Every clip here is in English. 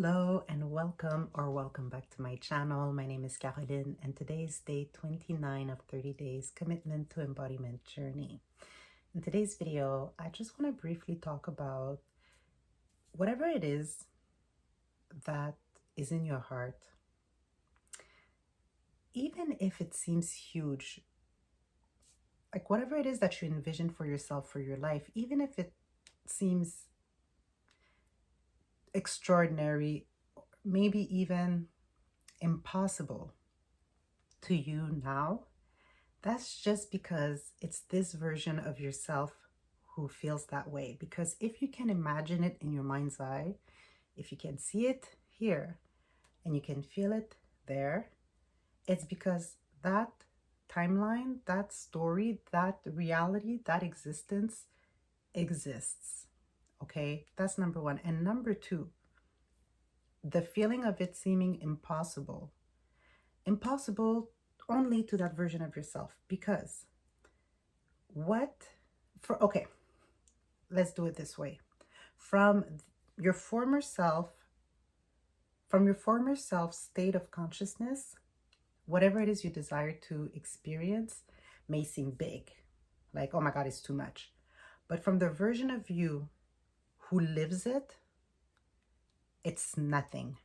Hello and welcome back to my channel. My name is Caroline and today is day 29 of 30 days commitment to embodiment journey. In today's video, I just want to briefly talk about whatever it is that is in your heart. Even if it seems huge, like whatever it is that you envision for yourself, for your life, even if it seems extraordinary, maybe even impossible to you now, that's just because it's this version of yourself who feels that way. Because if you can imagine it in your mind's eye, if you can see it here and you can feel it there, it's because that timeline, that story, that reality, that existence exists. Okay, that's number one. And number two, the feeling of it seeming impossible only to that version of yourself. Because okay, let's do it this way. From your former self state of consciousness, whatever it is you desire to experience may seem big, like, oh my God, it's too much. But from the version of you who lives it, it's nothing.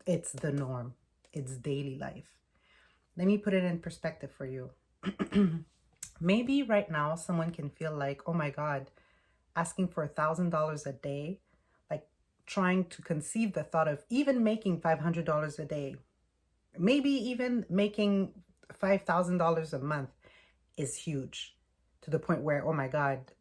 It's the norm. It's daily life. Let me put it in perspective for you. Maybe right now someone can feel like, oh my God, asking for $1,000 a day, like trying to conceive the thought of even making $500 a day, maybe even making $5,000 a month is huge, to the point where, oh my God,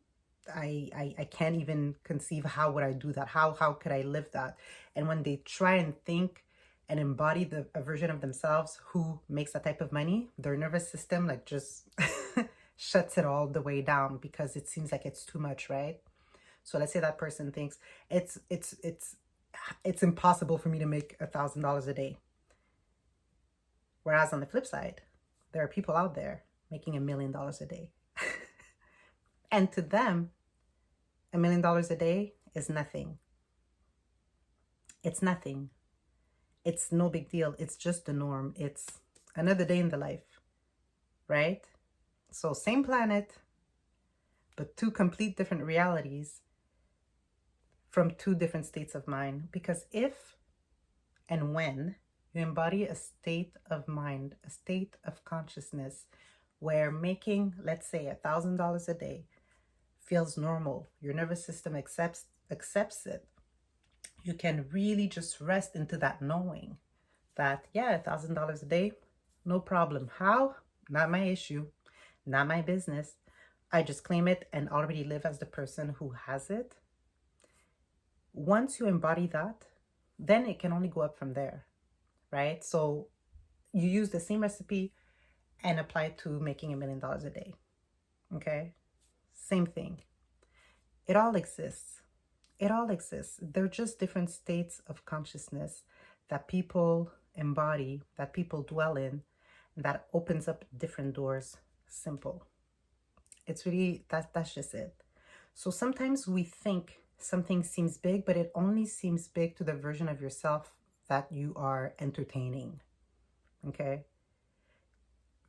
I can't even conceive how would I do that? How could I live that? And when they try and think and embody a version of themselves who makes that type of money, their nervous system like just shuts it all the way down because it seems like it's too much, right? So let's say that person thinks it's impossible for me to make $1,000 a day. Whereas on the flip side, there are people out there making $1 million a day. And to them, $1 million a day is nothing. It's nothing. It's no big deal. It's just the norm. It's another day in the life, right? So same planet, but two complete different realities from two different states of mind. Because if and when you embody a state of mind, a state of consciousness where making, let's say, $1,000 a day feels normal, your nervous system accepts it, you can really just rest into that knowing that, yeah, $1,000 a day, no problem. How? Not my issue, not my business. I just claim it and already live as the person who has it. Once you embody that, then it can only go up from there, right? So you use the same recipe and apply it to making $1 million a day, okay? Same thing. It all exists. It all exists. They're just different states of consciousness that people embody, that people dwell in, that opens up different doors. Simple. It's really, that's just it. So sometimes we think something seems big, but it only seems big to the version of yourself that you are entertaining, okay?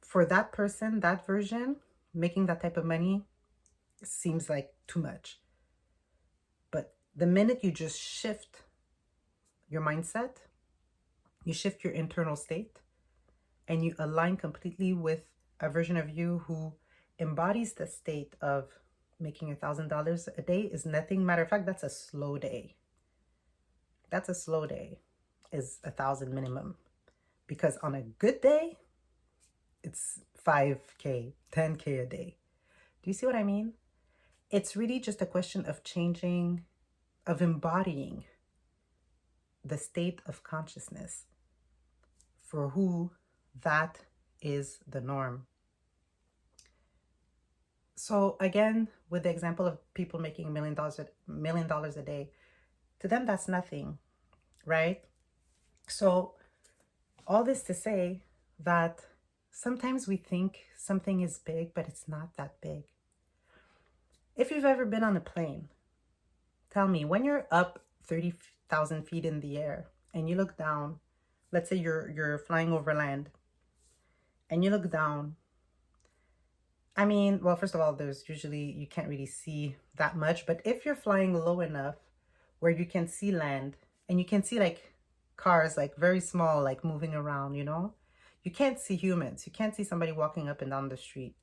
For that person, that version, making that type of money seems like too much. But the minute you just shift your mindset, you shift your internal state, and you align completely with a version of you who embodies the state of making $1,000 a day is nothing. Matter of fact, that's a slow day. That's a slow day, is 1,000 minimum. Because on a good day, it's 5K, 10K a day. Do you see what I mean? It's really just a question of changing, of embodying the state of consciousness for who that is the norm. So again, with the example of people making $1 million a day, to them that's nothing, right? So all this to say that sometimes we think something is big, but it's not that big. If you've ever been on a plane, tell me, when you're up 30,000 feet in the air and you look down, let's say you're flying over land and you look down. I mean, well, first of all, there's usually, you can't really see that much, but if you're flying low enough where you can see land and you can see like cars, like very small, like moving around, you know, you can't see humans. You can't see somebody walking up and down the street.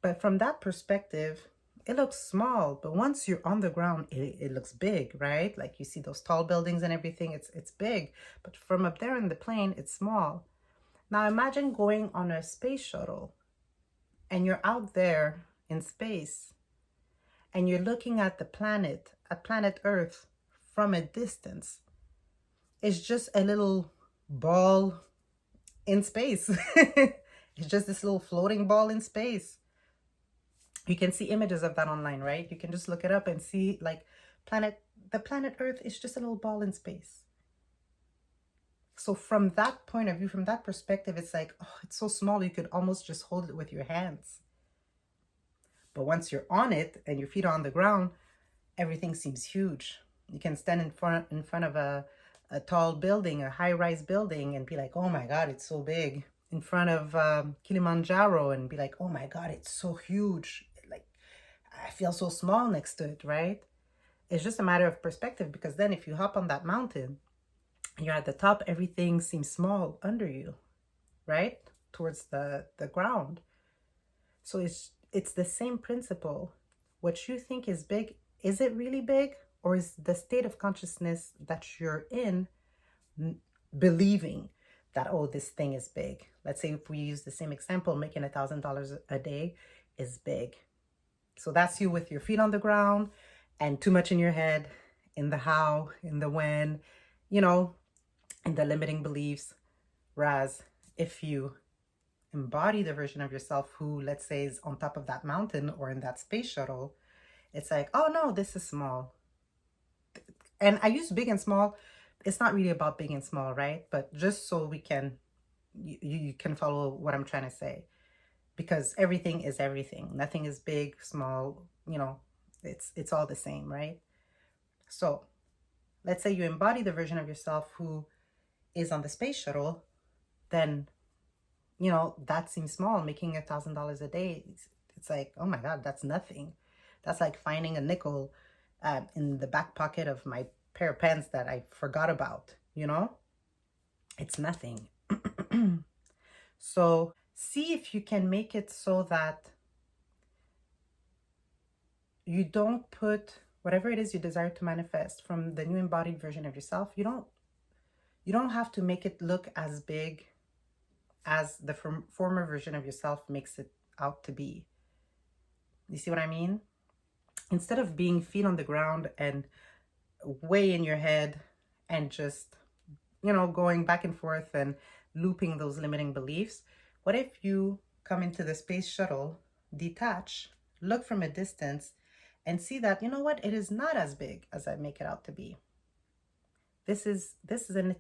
But from that perspective, it looks small, but once you're on the ground, it looks big, right? Like you see those tall buildings and everything, it's big. But from up there in the plane, it's small. Now imagine going on a space shuttle and you're out there in space and you're looking at the planet, at planet Earth from a distance. It's just a little ball in space. It's just this little floating ball in space. You can see images of that online, right? You can just look it up and see like the planet Earth is just a little ball in space. So from that point of view, from that perspective, it's like, oh, it's so small, you could almost just hold it with your hands. But once you're on it and your feet are on the ground, everything seems huge. You can stand in front of a tall building, a high-rise building, and be like, oh my God, it's so big. In front of Kilimanjaro and be like, oh my God, it's so huge. Like, I feel so small next to it, right? It's just a matter of perspective, because then if you hop on that mountain and you're at the top, everything seems small under you, right? Towards the ground. So it's the same principle. What you think is big, is it really big? Or is the state of consciousness that you're in believing that, oh, this thing is big? Let's say if we use the same example, making $1,000 a day is big. So that's you with your feet on the ground and too much in your head, in the how, in the when, you know, in the limiting beliefs. Whereas if you embody the version of yourself who, let's say, is on top of that mountain or in that space shuttle, it's like, oh no, this is small. And I use big and small. It's not really about big and small, right? But just so we can, you can follow what I'm trying to say. Because everything is everything. Nothing is big, small, you know, it's all the same, right? So let's say you embody the version of yourself who is on the space shuttle, then, you know, that seems small. Making $1,000 a day, it's like, oh my God, that's nothing. That's like finding a nickel in the back pocket of my pair of pants that I forgot about, you know? It's nothing. So see if you can make it so that you don't put whatever it is you desire to manifest from the new embodied version of yourself. You don't have to make it look as big as the former version of yourself makes it out to be. You see what I mean? Instead of being feet on the ground and way in your head and just, you know, going back and forth and looping those limiting beliefs, what if you come into the space shuttle, detach, look from a distance, and see that, you know what, it is not as big as I make it out to be. This is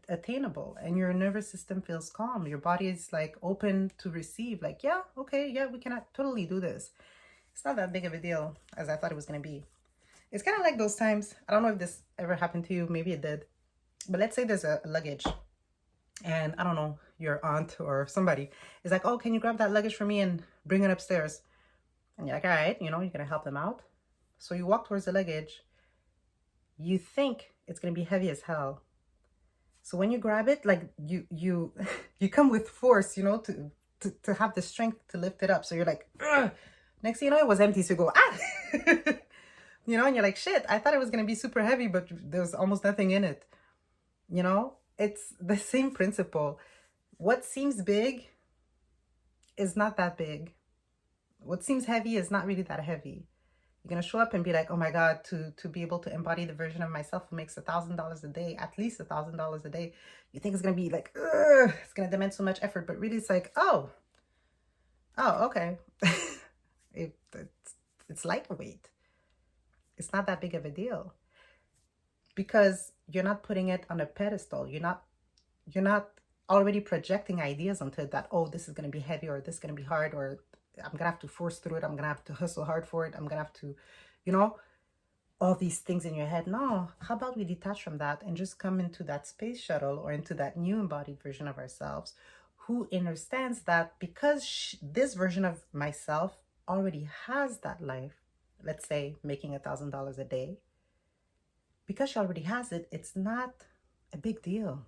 attainable, and your nervous system feels calm. Your body is like open to receive, like, yeah, okay, yeah, we can totally do this. It's not that big of a deal as I thought it was going to be. It's kind of like those times, I don't know if this ever happened to you, maybe it did, but let's say there's a luggage and I don't know, your aunt or somebody is like, oh, can you grab that luggage for me and bring it upstairs? And you're like, all right, you know, you're going to help them out. So you walk towards the luggage. You think it's going to be heavy as hell. So when you grab it, like you you come with force, you know, to have the strength to lift it up. So you're like, ugh. Next thing you know, it was empty. So you go, ah, you know, and you're like, shit, I thought it was going to be super heavy, but there's almost nothing in it. You know, it's the same principle. What seems big is not that big. What seems heavy is not really that heavy. You're going to show up and be like, oh my God, to be able to embody the version of myself who makes $1,000 a day, at least $1,000 a day. You think it's going to be like, ugh, it's going to demand so much effort, but really it's like, oh, okay. It's lightweight. It's not that big of a deal because you're not putting it on a pedestal. You're not already projecting ideas onto it that, oh, this is going to be heavy, or this is going to be hard, or I'm going to have to force through it. I'm going to have to hustle hard for it. I'm going to have to, you know, all these things in your head. No, how about we detach from that and just come into that space shuttle or into that new embodied version of ourselves who understands that because this version of myself already has that life, let's say making $1,000 a day, because she already has it, it's not a big deal.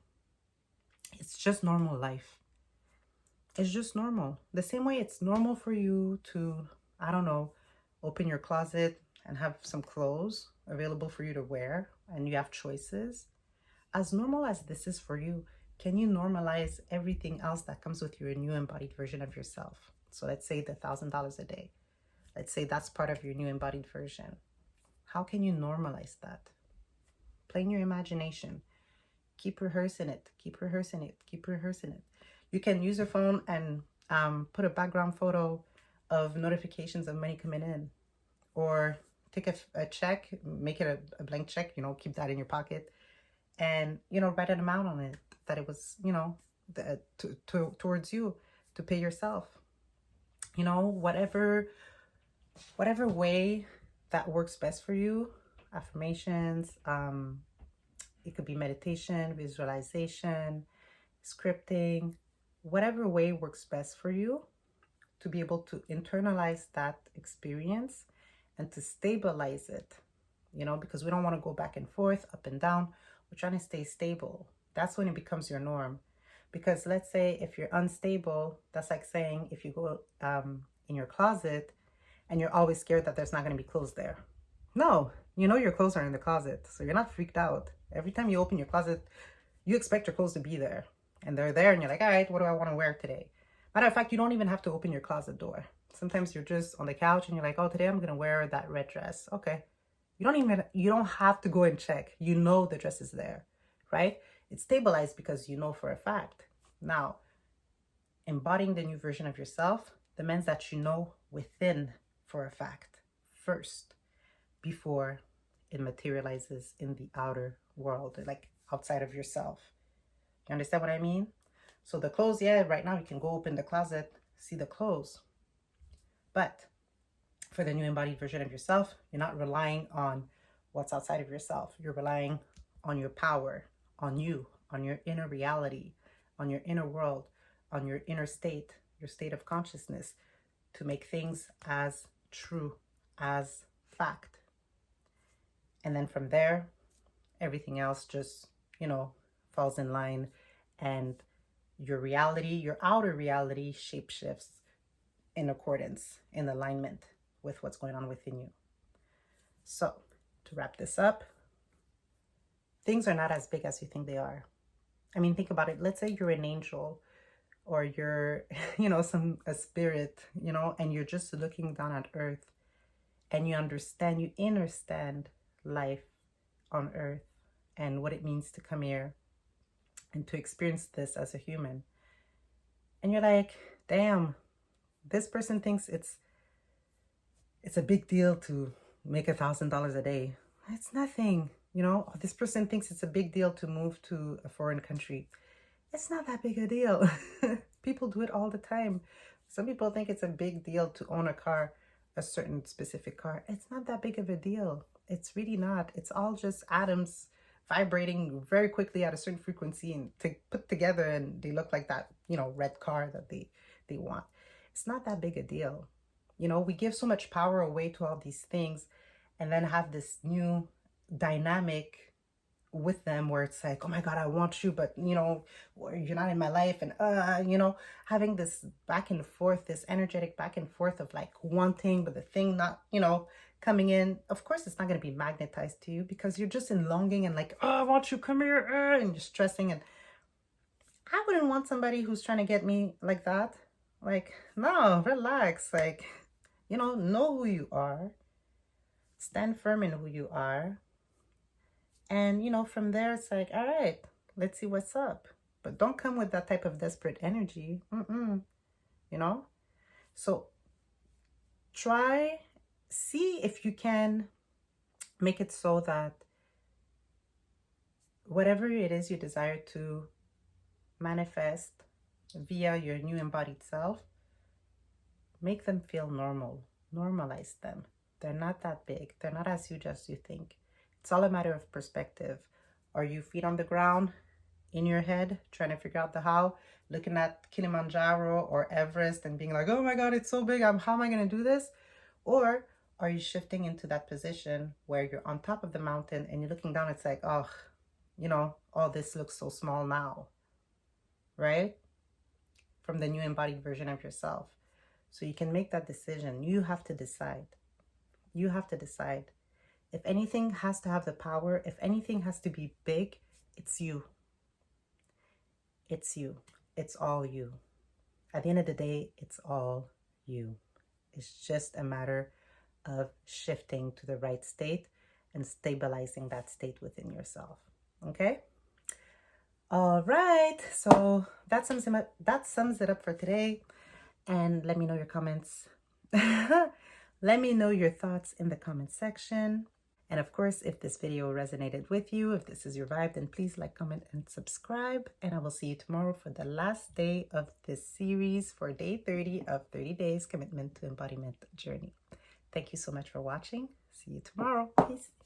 It's just normal life. It's just normal. The same way it's normal for you to, I don't know, open your closet and have some clothes available for you to wear and you have choices. As normal as this is for you, can you normalize everything else that comes with your new embodied version of yourself? So let's say the $1,000 a day. Let's say that's part of your new embodied version. How can you normalize that? Play in your imagination. Keep rehearsing it. Keep rehearsing it. Keep rehearsing it. You can use your phone and put a background photo of notifications of money coming in, or take a check, make it a blank check, you know, keep that in your pocket, and, you know, write an amount on it that it was, you know, towards you to pay yourself. You know, whatever way that works best for you. Affirmations, it could be meditation, visualization, scripting, whatever way works best for you to be able to internalize that experience and to stabilize it, you know, because we don't want to go back and forth, up and down. We're trying to stay stable. That's when it becomes your norm. Because let's say if you're unstable, that's like saying if you go in your closet and you're always scared that there's not going to be clothes there. No, you know your clothes are in the closet, so you're not freaked out. Every time you open your closet, you expect your clothes to be there. And they're there and you're like, all right, what do I want to wear today? Matter of fact, you don't even have to open your closet door. Sometimes you're just on the couch and you're like, oh, today I'm going to wear that red dress. Okay. You don't have to go and check. You know the dress is there, right? It's stabilized because you know for a fact. Now, embodying the new version of yourself demands that you know within for a fact first before it materializes in the outer world, like outside of yourself. You understand what I mean? So the clothes, yeah, right now you can go open the closet, see the clothes. But for the new embodied version of yourself, you're not relying on what's outside of yourself. You're relying on your power, on you, on your inner reality, on your inner world, on your inner state, your state of consciousness, to make things as true as fact. And then from there, everything else just, you know, falls in line, and your reality, your outer reality, shapeshifts in accordance, in alignment with what's going on within you. So, to wrap this up, things are not as big as you think they are. I mean, think about it. Let's say you're an angel, or you're, you know, a spirit, you know, and you're just looking down at earth, and you understand life on earth and what it means to come here and to experience this as a human. And you're like, damn, this person thinks it's a big deal to make $1,000 a day. It's nothing, you know. This person thinks it's a big deal to move to a foreign country. It's not that big a deal. People do it all the time. Some people think it's a big deal to own a car, a certain specific car. It's not that big of a deal. It's really not. It's all just atoms vibrating very quickly at a certain frequency and to put together, and they look like that, you know, red car that they want. It's not that big a deal. You know, we give so much power away to all these things and then have this new dynamic with them where it's like, oh my God, I want you, but you know, you're not in my life. And, you know, having this back and forth, this energetic back and forth of like wanting, but the thing not, you know, coming in. Of course, it's not going to be magnetized to you because you're just in longing and like, oh, I want you, come here, and you're stressing. And I wouldn't want somebody who's trying to get me like that. Like, no, relax. Like, you know who you are. Stand firm in who you are. And, you know, from there, it's like, all right, let's see what's up. But don't come with that type of desperate energy. You know? So see if you can make it so that whatever it is you desire to manifest via your new embodied self, make them feel normal. Normalize them. They're not that big. They're not as huge as you think. It's all a matter of perspective. Are you feet on the ground, in your head, trying to figure out the how, looking at Kilimanjaro or Everest and being like, oh my God, it's so big. How am I going to do this? Or are you shifting into that position where you're on top of the mountain and you're looking down? It's like, oh, you know, all this looks so small now, right? From the new embodied version of yourself. So you can make that decision. You have to decide. You have to decide. If anything has to have the power, if anything has to be big, it's you. It's you. It's all you. At the end of the day, it's all you. It's just a matter of shifting to the right state and stabilizing that state within yourself. Okay? All right. So that sums it up for today. And let me know your comments. Let me know your thoughts in the comment section. And of course, if this video resonated with you, if this is your vibe, then please like, comment, and subscribe. And I will see you tomorrow for the last day of this series for day 30 of 30 Days Commitment to Embodiment Journey. Thank you so much for watching. See you tomorrow. Peace.